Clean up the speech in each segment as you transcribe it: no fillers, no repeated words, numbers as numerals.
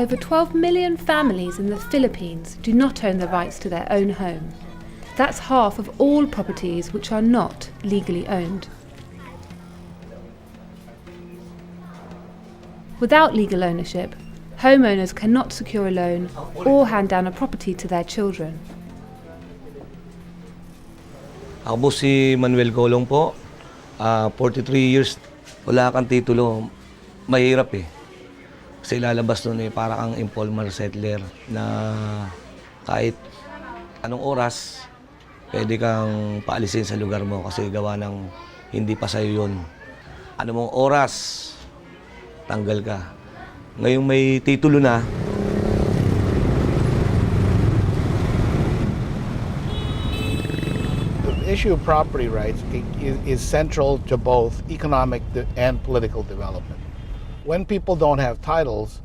Over 12 million families in the Philippines do not own the rights to their own home. That's half of all properties which are not legally owned. Without legal ownership, homeowners cannot secure a loan or hand down a property to their children. Ako po si Manuel Golong po, 43 years, wala kang titulo, mahirap eh. Kasi lalabas nun para kang informal settler na kahit anong oras, pwede kang paalisin sa lugar mo kasi gawa ng hindi pa sa'yo yun. Ano mong oras, tanggal ka. Ngayong may titulo na, the issue of property rights is central to both economic and political development. When people don't have titles,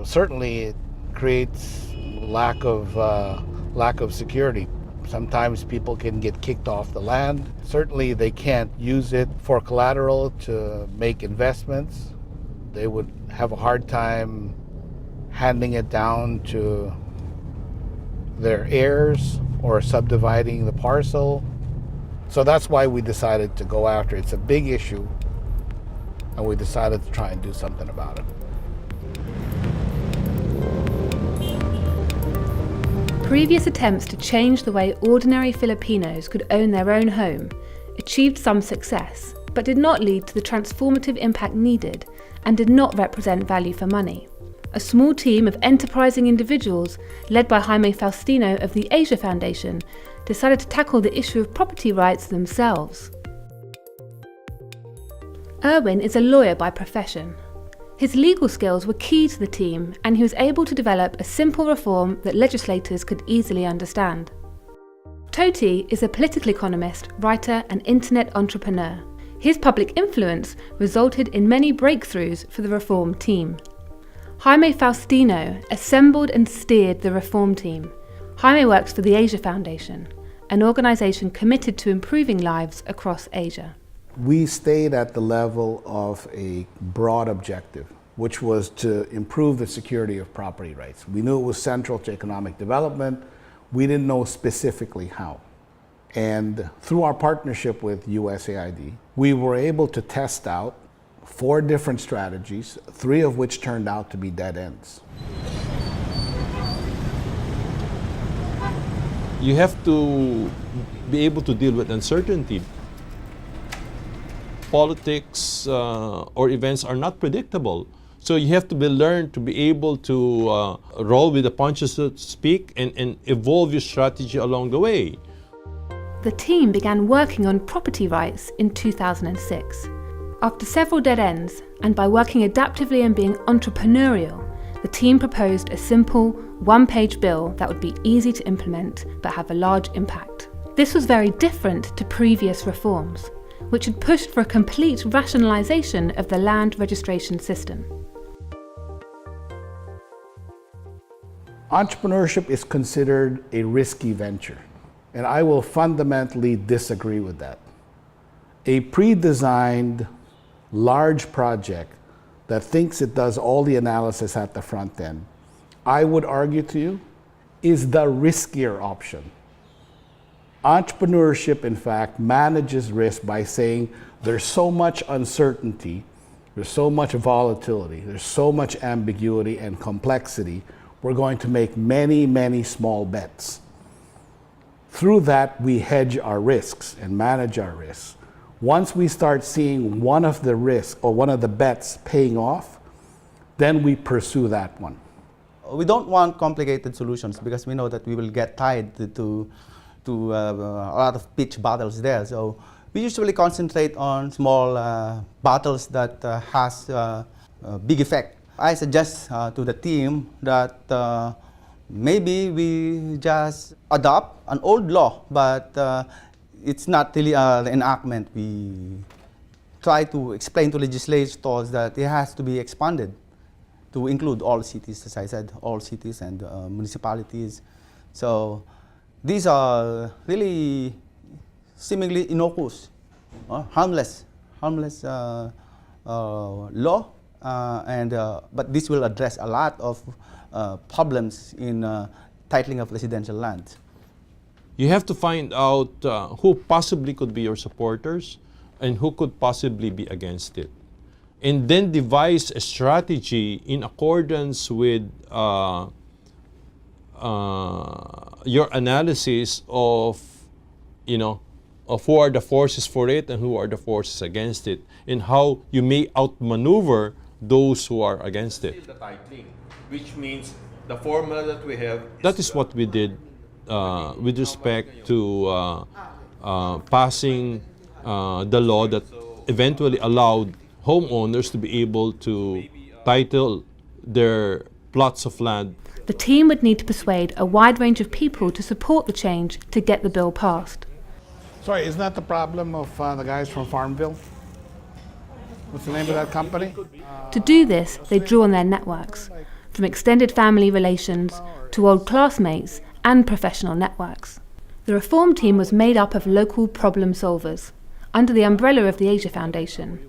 certainly it creates lack of security. Sometimes people can get kicked off the land. Certainly they can't use it for collateral to make investments. They would have a hard time handing it down to their heirs or subdividing the parcel. So that's why we decided to go after it. It's a big issue, and we decided to try and do something about it. Previous attempts to change the way ordinary Filipinos could own their own home achieved some success, but did not lead to the transformative impact needed and did not represent value for money. A small team of enterprising individuals, led by Jaime Faustino of the Asia Foundation, decided to tackle the issue of property rights themselves. Erwin is a lawyer by profession. His legal skills were key to the team, and he was able to develop a simple reform that legislators could easily understand. Toti is a political economist, writer, and internet entrepreneur. His public influence resulted in many breakthroughs for the reform team. Jaime Faustino assembled and steered the reform team. Jaime works for the Asia Foundation, an organisation committed to improving lives across Asia. We stayed at the level of a broad objective, which was to improve the security of property rights. We knew it was central to economic development. We didn't know specifically how. And through our partnership with USAID, we were able to test out 4 different strategies, 3 of which turned out to be dead ends. You have to be able to deal with uncertainty. Politics or events are not predictable. So you have to learn to be able to roll with the punches, so to speak, and evolve your strategy along the way. The team began working on property rights in 2006. After several dead ends, and by working adaptively and being entrepreneurial, the team proposed a simple, one-page bill that would be easy to implement but have a large impact. This was very different to previous reforms, which had pushed for a complete rationalisation of the land registration system. Entrepreneurship is considered a risky venture, and I will fundamentally disagree with that. A pre-designed large project that thinks it does all the analysis at the front end, I would argue to you, is the riskier option. Entrepreneurship, in fact, manages risk by saying there's so much uncertainty, there's so much volatility, there's so much ambiguity and complexity, we're going to make many, many small bets. Through that, we hedge our risks and manage our risks. Once we start seeing one of the risks or one of the bets paying off, then we pursue that one. We don't want complicated solutions because we know that we will get tied to a lot of pitch battles there. So we usually concentrate on small battles that has a big effect. I suggest to the team that maybe we just adopt an old law, but it's not really the enactment. We try to explain to legislators that it has to be expanded to include all cities, as I said, all cities and municipalities. So these are really seemingly innocuous, harmless law, but this will address a lot of problems in titling of residential land. You have to find out who possibly could be your supporters and who could possibly be against it. And then devise a strategy in accordance with your analysis of, of who are the forces for it and who are the forces against it, and how you may outmaneuver those who are against it. The titling, which means the formula that we have. That is what we did with respect to passing the law that eventually allowed homeowners to be able to title their plots of land. The team would need to persuade a wide range of people to support the change to get the bill passed. Sorry, isn't that the problem of the guys from Farmville? What's the name of that company? To do this, they drew on their networks, from extended family relations to old classmates and professional networks. The reform team was made up of local problem solvers, under the umbrella of the Asia Foundation.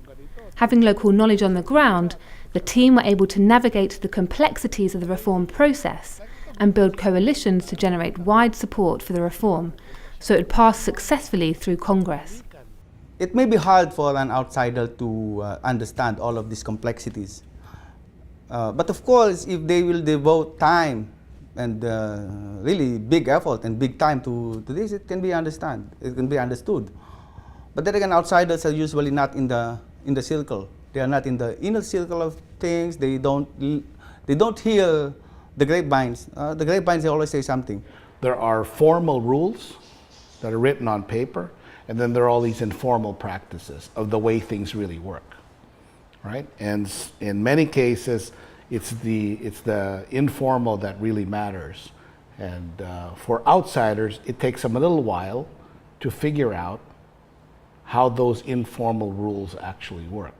Having local knowledge on the ground, the team were able to navigate the complexities of the reform process and build coalitions to generate wide support for the reform, so it would pass successfully through Congress. It may be hard for an outsider to understand all of these complexities. But of course, if they will devote time and really big effort and big time to this, it can be understood. But then again, outsiders are usually not in the circle. They are not in the inner circle of things. They don't hear the grapevines. The grapevines, they always say something. There are formal rules that are written on paper, and then there are all these informal practices of the way things really work, right? And in many cases, it's the informal that really matters. And for outsiders, it takes them a little while to figure out how those informal rules actually work.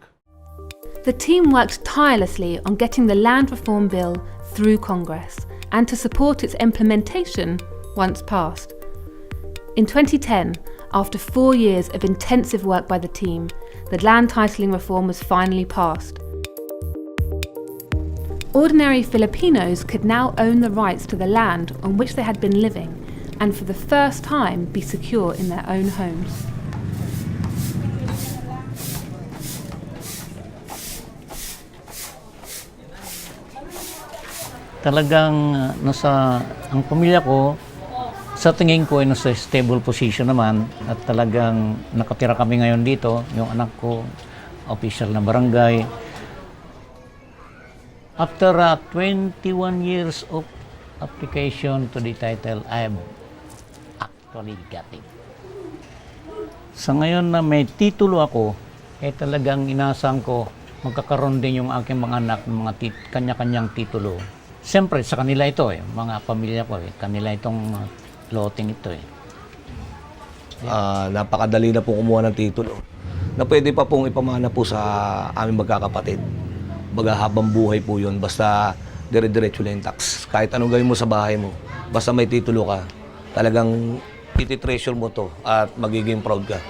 The team worked tirelessly on getting the land reform bill through Congress and to support its implementation once passed. In 2010, after 4 years of intensive work by the team, the land titling reform was finally passed. Ordinary Filipinos could now own the rights to the land on which they had been living and for the first time be secure in their own homes. Talagang ang pamilya ko, sa tingin ko ay nasa stable position naman at talagang nakatira kami ngayon dito. Yung anak ko, official na barangay. After 21 years of application to the title, I have actually got it. Sa ngayon na may titulo ako, talagang inaasam ko magkakaroon din yung aking mga anak ng mga kanya-kanyang titulo. Siyempre, sa kanila ito mga pamilya ko kanila itong loting ito Napakadali na po kumuha ng titulo na pwede pa pong ipamana po sa aming magkakapatid. Habang buhay po yun, basta dire-diretso lang yung tax. Kahit anong gawin mo sa bahay mo, basta may titulo ka, talagang iti-treasure mo to at magiging proud ka.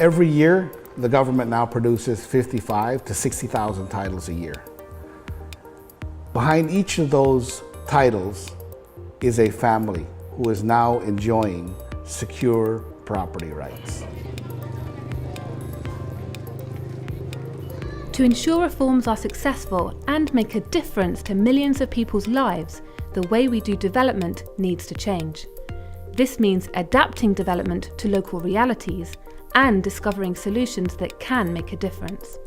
Every year, the government now produces 55 to 60,000 titles a year. Behind each of those titles is a family who is now enjoying secure property rights. To ensure reforms are successful and make a difference to millions of people's lives, the way we do development needs to change. This means adapting development to local realities and discovering solutions that can make a difference.